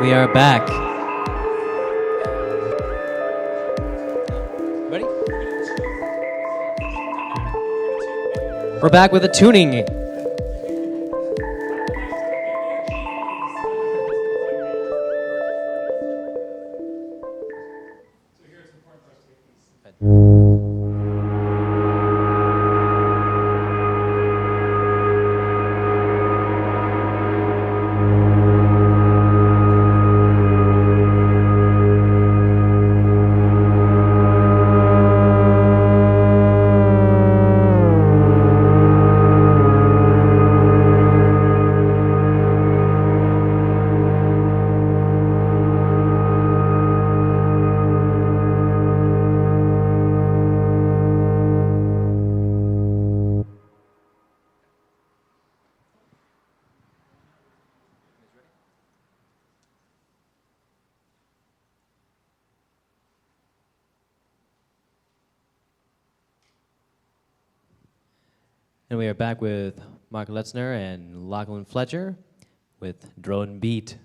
We are back. Ready? We're back with a tuning. And we are back with Mark Lentczner and Lachlan Fletcher with Drone Beat.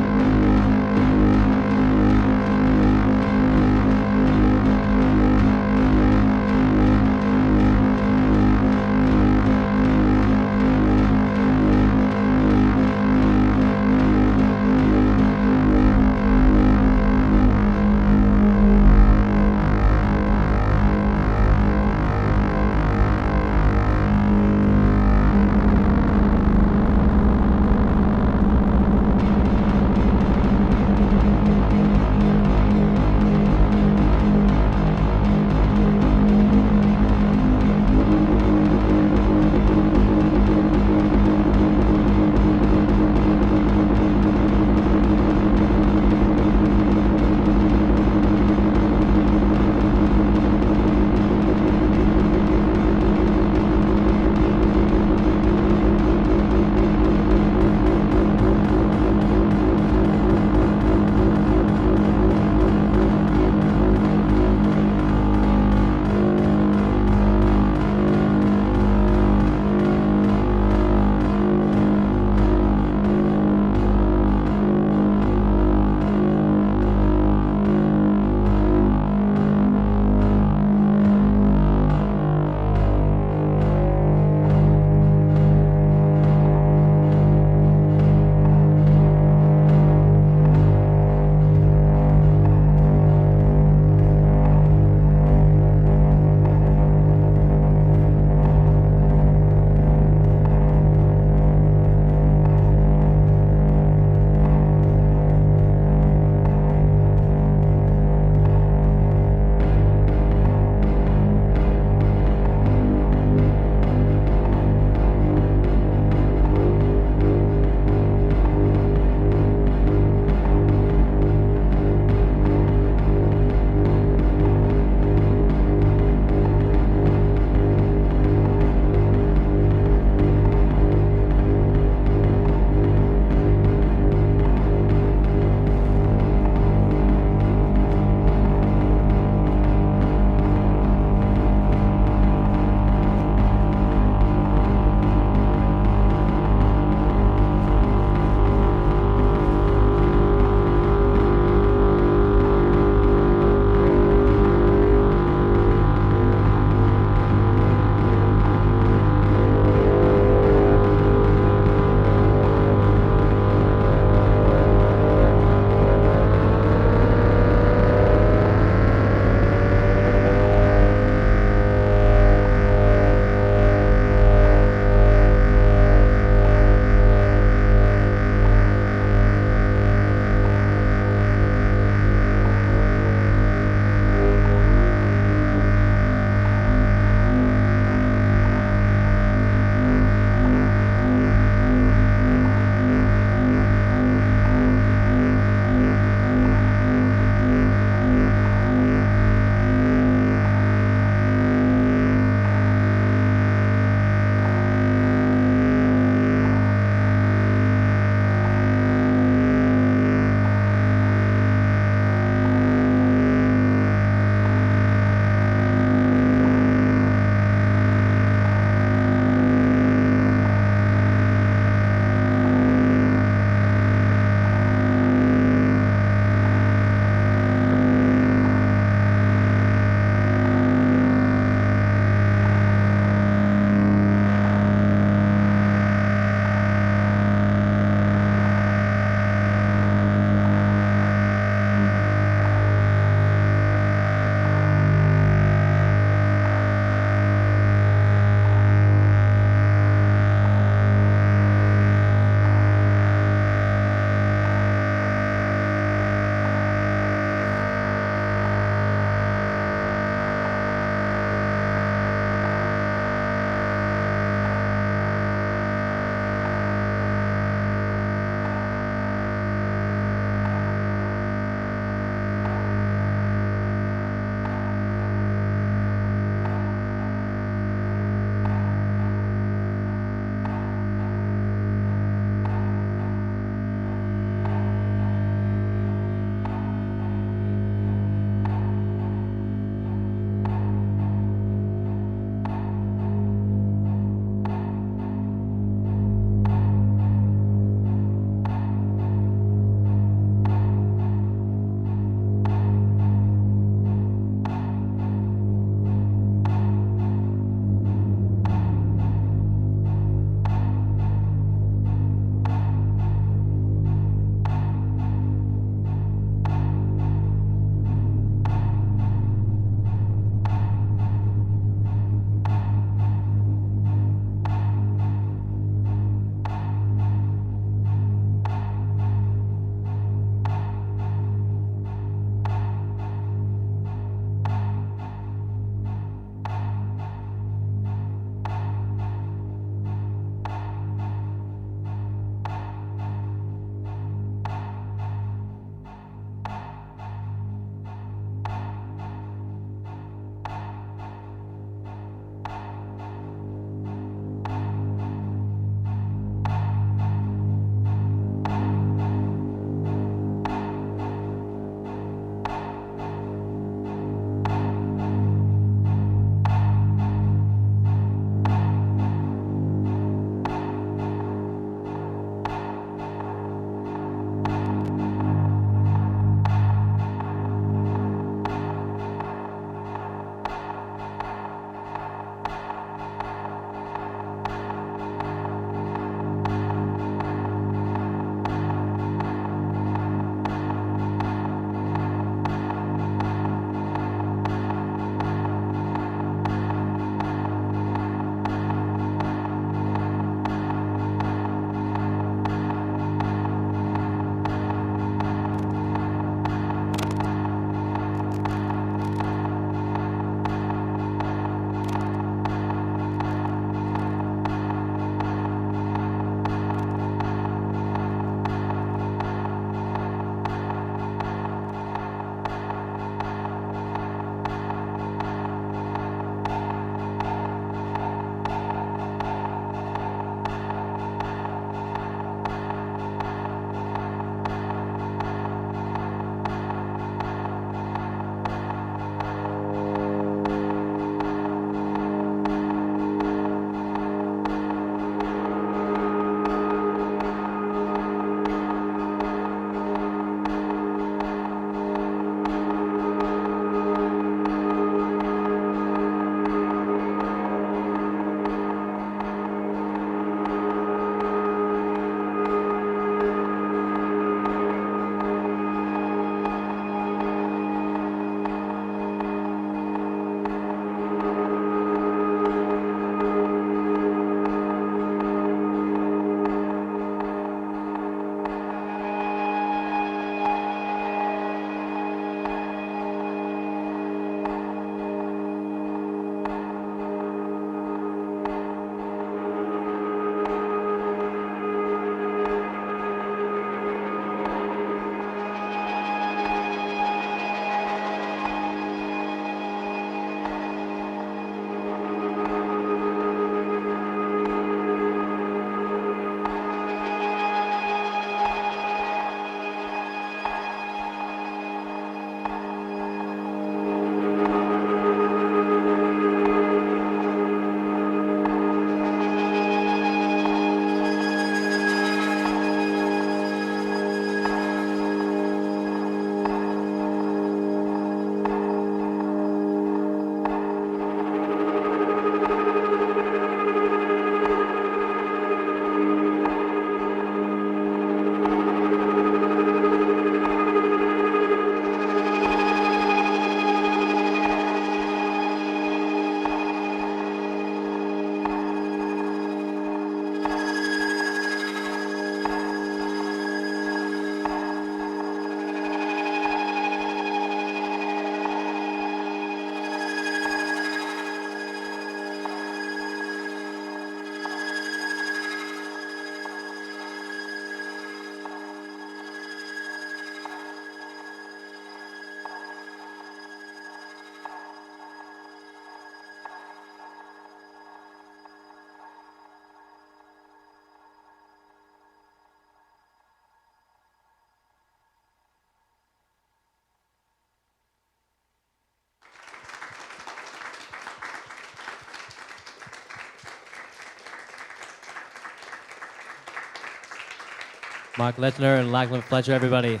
Mark Lentczner and Lachlan Fletcher, everybody.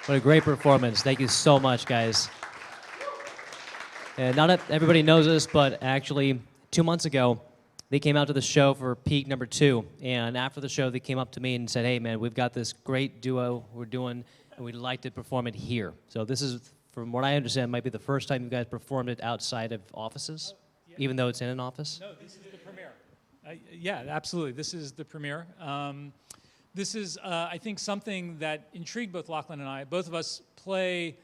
What a great performance. Thank you so much, guys. And not that everybody knows this, but actually 2 months ago, they came out to the show for Piqued #2. And after the show, they came up to me and said, hey, man, we've got this great duo we're doing, and we'd like to perform it here. So this is, from what I understand, might be the first time you guys performed it outside of offices, even though it's in an office? No, this is the premiere. Yeah, absolutely. This is the premiere. This is, I think, something that intrigued both Lachlan and I. Both of us play,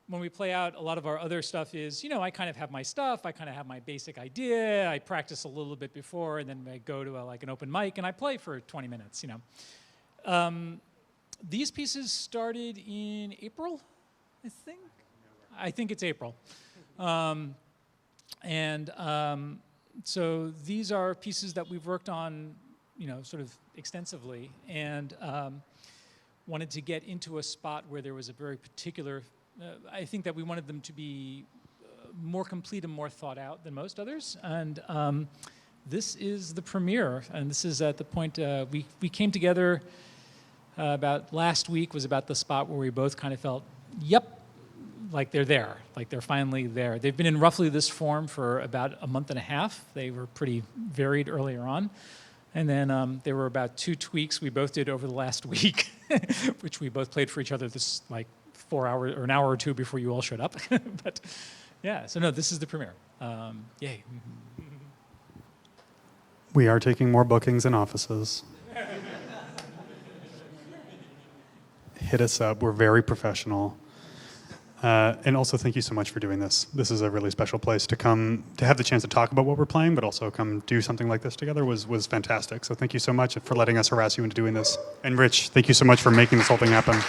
when we play out, a lot of our other stuff is, you know, I kind of have my stuff, I kind of have my basic idea, I practice a little bit before, and then I go to like an open mic, and I play for 20 minutes, you know. These pieces started in April, I think? I think it's April. So these are pieces that we've worked on, you know, sort of extensively, and wanted to get into a spot where there was a very particular, I think that we wanted them to be more complete and more thought out than most others, and this is the premiere, and this is at the point, we came together about last week was about the spot where we both kind of felt, yep, like they're there, like they're finally there. They've been in roughly this form for about a month and a half. They were pretty varied earlier on. And then there were about 2 tweaks we both did over the last week, which we both played for each other this like 4 hours or an hour or 2 before you all showed up. But yeah, so no, this is the premiere. Yay. We are taking more bookings in offices. Hit us up. We're very professional. And also, thank you so much for doing this. This is a really special place to come, to have the chance to talk about what we're playing, but also come do something like this together was fantastic. So thank you so much for letting us harass you into doing this. And Rich, thank you so much for making this whole thing happen. Can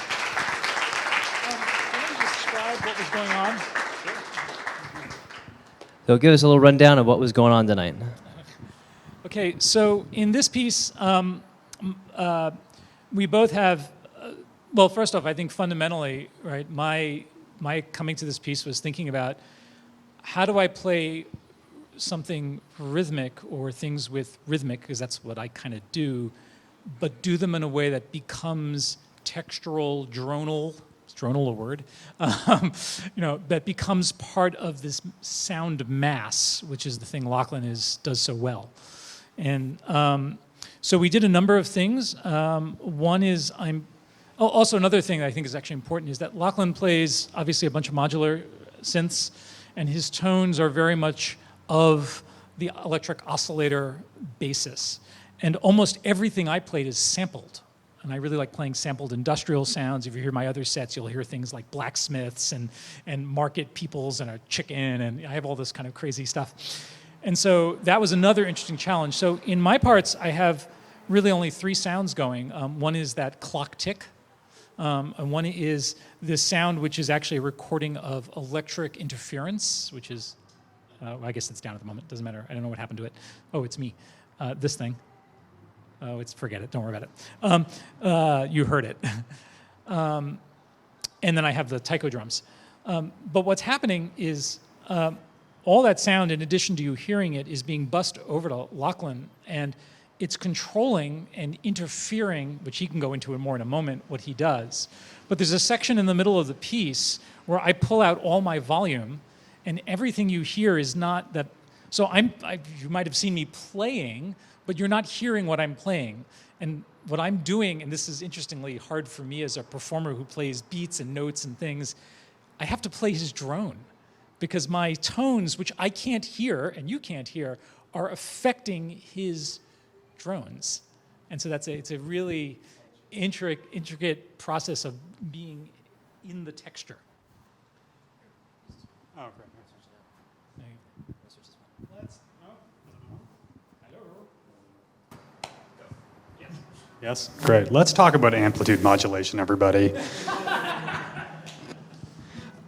you describe what was going on? So give us a little rundown of what was going on tonight. Okay, so in this piece, we both have, well, first off, I think fundamentally, right, my coming to this piece was thinking about how do I play something rhythmic or things with rhythmic, because that's what I kind of do, but do them in a way that becomes textural, dronal, is dronal a word? You know, that becomes part of this sound mass, which is the thing Lachlan does so well. And so we did a number of things. One is also, another thing that I think is actually important is that Lachlan plays, obviously, a bunch of modular synths, and his tones are very much of the electric oscillator basis. And almost everything I played is sampled. And I really like playing sampled industrial sounds. If you hear my other sets, you'll hear things like blacksmiths and market peoples and a chicken, and I have all this kind of crazy stuff. And so that was another interesting challenge. So in my parts, I have really only 3 sounds going. One is that clock tick. And one is this sound, which is actually a recording of electric interference, which is, I guess it's down at the moment. Doesn't matter. I don't know what happened to it. Oh, it's me. This thing. Oh, forget it. Don't worry about it. You heard it. And then I have the taiko drums. But what's happening is all that sound, in addition to you hearing it, is being bussed over to Lachlan, and it's controlling and interfering, which he can go into more in a moment, what he does. But there's a section in the middle of the piece where I pull out all my volume, and everything you hear is not that. So you might have seen me playing, but you're not hearing what I'm playing. And what I'm doing, and this is interestingly hard for me as a performer who plays beats and notes and things, I have to play his drone, because my tones, which I can't hear and you can't hear, are affecting his drones. And so it's a really intricate process of being in the texture. Oh, great. Yes, great. Let's talk about amplitude modulation, everybody.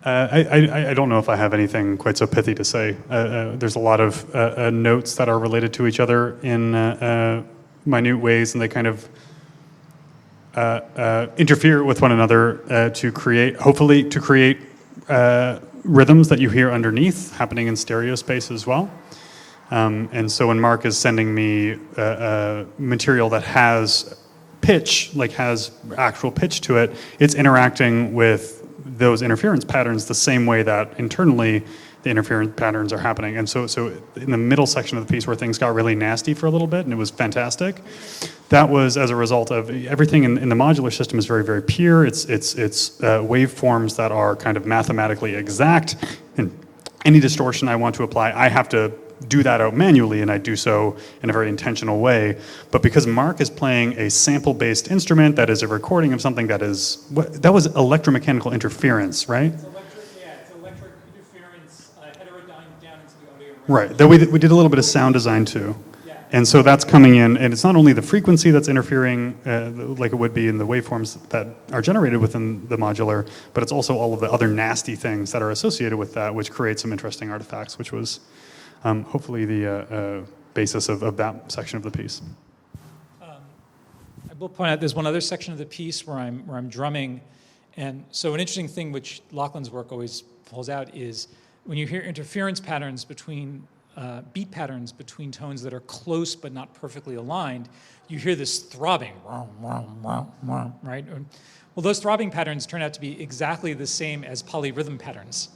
I don't know if I have anything quite so pithy to say. There's a lot of notes that are related to each other in minute ways, and they kind of interfere with one another to create rhythms that you hear underneath, happening in stereo space as well. And so when Mark is sending me material that has pitch, like has actual pitch to it, it's interacting with those interference patterns the same way that internally the interference patterns are happening. And so in the middle section of the piece where things got really nasty for a little bit and it was fantastic, that was as a result of everything in the modular system is very, very pure. It's waveforms that are kind of mathematically exact, and any distortion I want to apply, I have to do that out manually, and I do so in a very intentional way. But because Mark is playing a sample-based instrument that is a recording of something that is, that was electromechanical interference, right? It's electric interference heterodyne down into the audio. Right. That we did a little bit of sound design too. Yeah. And so that's coming in, and it's not only the frequency that's interfering like it would be in the waveforms that are generated within the modular, but it's also all of the other nasty things that are associated with that, which create some interesting artifacts, which was hopefully the basis of that section of the piece. I will point out there's one other section of the piece where I'm drumming, and so an interesting thing which Lachlan's work always pulls out is when you hear interference patterns between beat patterns between tones that are close but not perfectly aligned, you hear this throbbing, right? Well, those throbbing patterns turn out to be exactly the same as polyrhythm patterns.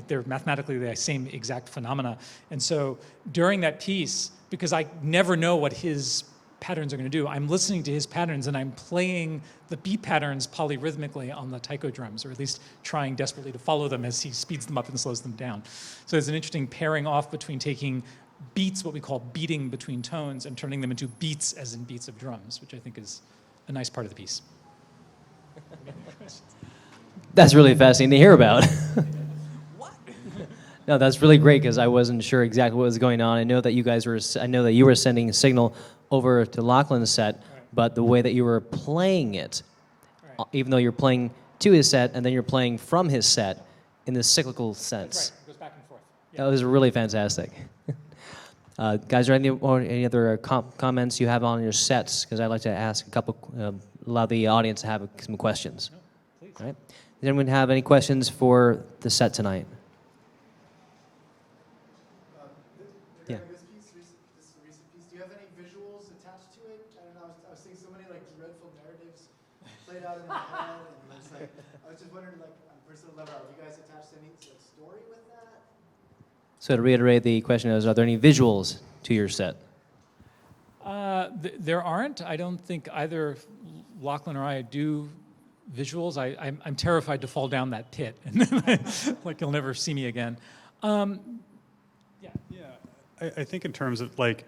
They're mathematically the same exact phenomena. And so during that piece, because I never know what his patterns are going to do, I'm listening to his patterns and I'm playing the beat patterns polyrhythmically on the taiko drums, or at least trying desperately to follow them as he speeds them up and slows them down. So there's an interesting pairing off between taking beats, what we call beating between tones, and turning them into beats as in beats of drums, which I think is a nice part of the piece. That's really fascinating to hear about. No, that's really great because I wasn't sure exactly what was going on. I know that you were sending a signal over to Lachlan's set, but the way that you were playing it, even though you're playing to his set and then you're playing from his set in this cyclical sense. That's right. It goes back and forth. Yeah. That was really fantastic. Guys, are there any other comments you have on your sets? Because I'd like to ask allow the audience to have some questions. No, please. All right. Does anyone have any questions for the set tonight? Yeah. This recent piece, do you have any visuals attached to it? I don't know, I was seeing so many like dreadful narratives played out in my head, and I was just wondering, like, on a personal level, have you guys attached any like, story with that? So to reiterate, the question is, are there any visuals to your set? There aren't. I don't think either Lachlan or I do visuals. I'm terrified to fall down that pit, and like you'll never see me again. I think in terms of like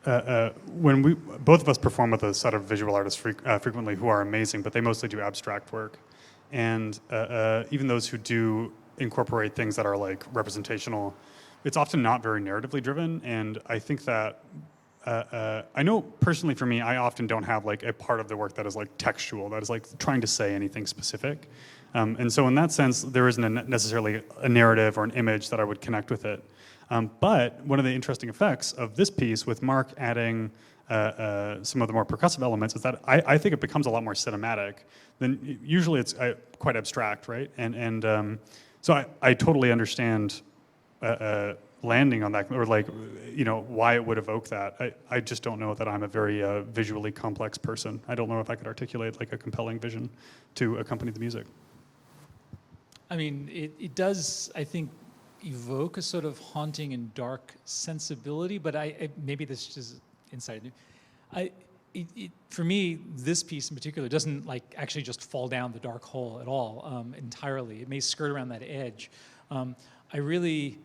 when both of us perform with a set of visual artists frequently who are amazing, but they mostly do abstract work, and even those who do incorporate things that are like representational, it's often not very narratively driven. And I think that I know personally for me, I often don't have like a part of the work that is like textual, that is like trying to say anything specific. And so in that sense, there isn't necessarily a narrative or an image that I would connect with it. But one of the interesting effects of this piece with Mark adding some of the more percussive elements is that I think it becomes a lot more cinematic than usually it's quite abstract, right? And so I totally understand landing on that, or like, you know, why it would evoke that. I just don't know that I'm a very visually complex person. I don't know if I could articulate like a compelling vision to accompany the music. I mean, it does, I think, evoke a sort of haunting and dark sensibility, but maybe this is inside. For me, this piece in particular doesn't like actually just fall down the dark hole at all entirely. It may skirt around that edge. I really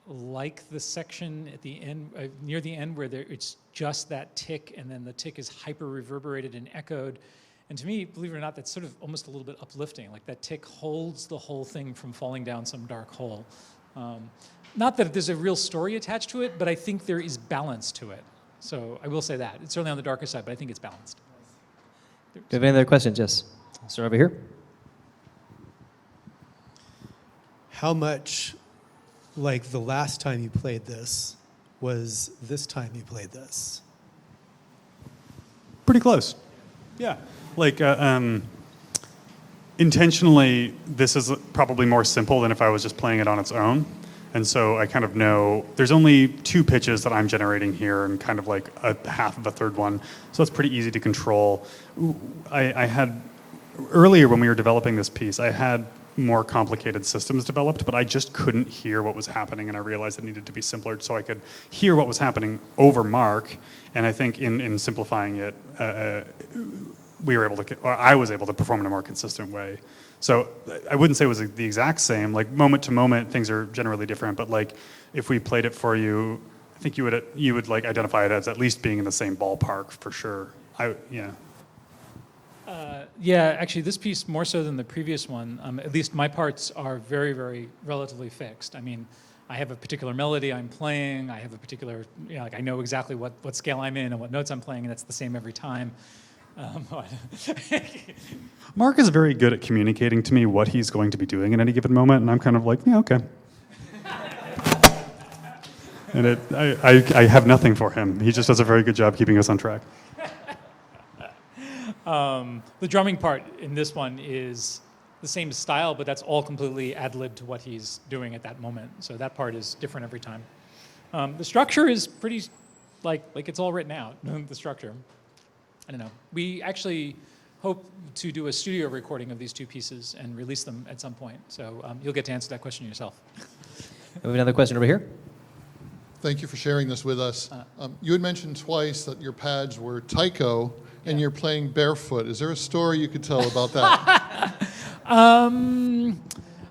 like the section at the end, near the end, where it's just that tick, and then the tick is hyper reverberated and echoed. And to me, believe it or not, that's sort of almost a little bit uplifting. Like that tick holds the whole thing from falling down some dark hole. Not that there's a real story attached to it, but I think there is balance to it. So I will say that. It's certainly on the darker side, but I think it's balanced. Do you have any other questions? Yes. Start over here. How much, like the last time you played this, was this time you played this? Pretty close. Yeah. Like, intentionally, this is probably more simple than if I was just playing it on its own. And so I kind of know there's only 2 pitches that I'm generating here and kind of like a half of a third one. So it's pretty easy to control. I had, earlier when we were developing this piece, I had more complicated systems developed, but I just couldn't hear what was happening, and I realized it needed to be simpler so I could hear what was happening over Mark. And I think in simplifying it, we were able to, or I was able to perform in a more consistent way. So I wouldn't say it was the exact same. Like moment to moment, things are generally different. But like if we played it for you, I think you would like identify it as at least being in the same ballpark for sure. Yeah. Yeah, actually, this piece more so than the previous one. At least my parts are very, very relatively fixed. I mean, I have a particular melody I'm playing. I have a particular, like I know exactly what scale I'm in and what notes I'm playing, and that's the same every time. Mark is very good at communicating to me what he's going to be doing in any given moment, and I'm kind of like, yeah, okay. And I have nothing for him. He just does a very good job keeping us on track. The drumming part in this one is the same style, but that's all completely ad-libbed to what he's doing at that moment. So that part is different every time. The structure is pretty, like it's all written out, the structure. I don't know. We actually hope to do a studio recording of these 2 pieces and release them at some point. So you'll get to answer that question yourself. We have another question over here. Thank you for sharing this with us. You had mentioned twice that your pads were taiko and you're playing barefoot. Is there a story you could tell about that?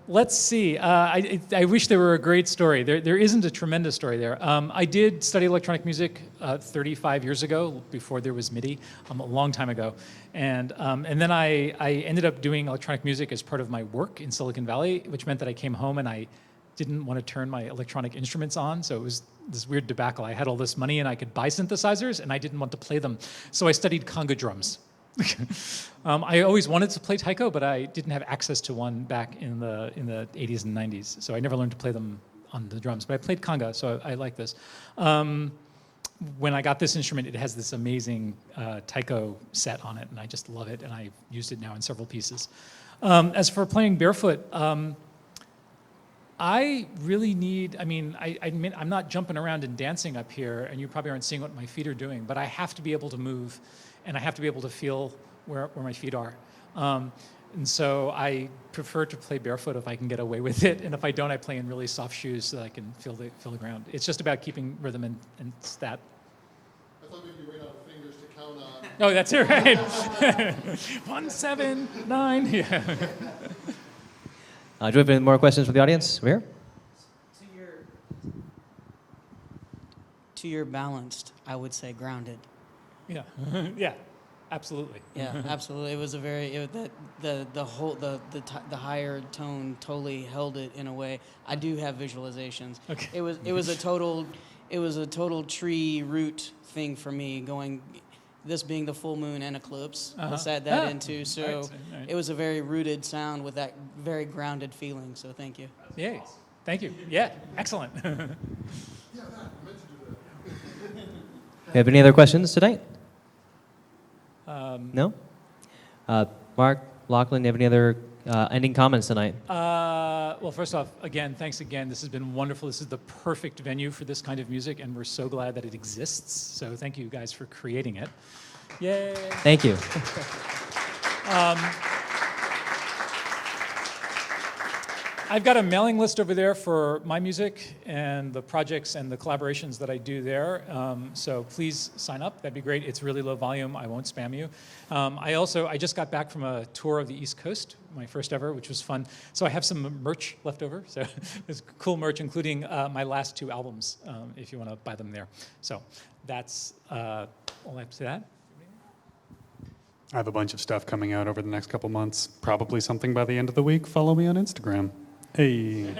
Let's see. I wish there were a great story. There isn't a tremendous story there. I did study electronic music 35 years ago, before there was MIDI, a long time ago. And then I ended up doing electronic music as part of my work in Silicon Valley, which meant that I came home and I didn't want to turn my electronic instruments on. So it was this weird debacle. I had all this money and I could buy synthesizers, and I didn't want to play them. So I studied conga drums. I always wanted to play taiko, but I didn't have access to one back in the 80s and 90s. So I never learned to play them on the drums. But I played conga, so I like this. When I got this instrument, it has this amazing taiko set on it, and I just love it, and I've used it now in several pieces. As for playing barefoot, I really need, I'm not jumping around and dancing up here, and you probably aren't seeing what my feet are doing, but I have to be able to move, and I have to be able to feel where my feet are. And so I prefer to play barefoot if I can get away with it, and if I don't, I play in really soft shoes so that I can feel the ground. It's just about keeping rhythm and stat. I thought maybe you ran out of fingers to count on. Oh, that's it, right? 1, 7, 9, yeah. Do we have any more questions from the audience? Over here? To your balanced, I would say grounded. Yeah, yeah, absolutely. Yeah, absolutely. It was a very the higher tone totally held it in a way. I do have visualizations. Okay. It was a total tree root thing for me, going, this being the full moon and eclipse. Let's add that into. So all right. it was a very rooted sound with that very grounded feeling. So thank you. Yay. Thank you. Yeah, excellent. You have any other questions tonight? No? Mark, Lachlan, do you have any other ending comments tonight? Well, first off, again, thanks again. This has been wonderful. This is the perfect venue for this kind of music, and we're so glad that it exists. So thank you guys for creating it. Yay. Thank you. I've got a mailing list over there for my music and the projects and the collaborations that I do there. So please sign up. That'd be great. It's really low volume. I won't spam you. I just got back from a tour of the East Coast, my first ever, which was fun. So I have some merch left over. So there's cool merch, including my last 2 albums, if you want to buy them there. So that's all I have to say. I have a bunch of stuff coming out over the next couple months. Probably something by the end of the week. Follow me on Instagram. Hey,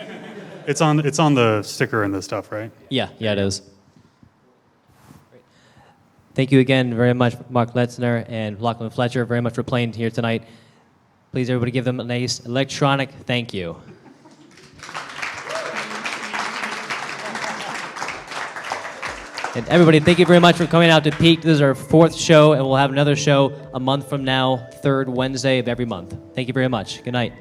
it's on the sticker and the stuff, right? Yeah, it is. Thank you again very much, Mark Lentczner and Lachlan Fletcher, very much for playing here tonight. Please, everybody, give them a nice electronic thank you. And everybody, thank you very much for coming out to Piqued. This is our 4th show, and we'll have another show a month from now, 3rd Wednesday of every month. Thank you very much. Good night.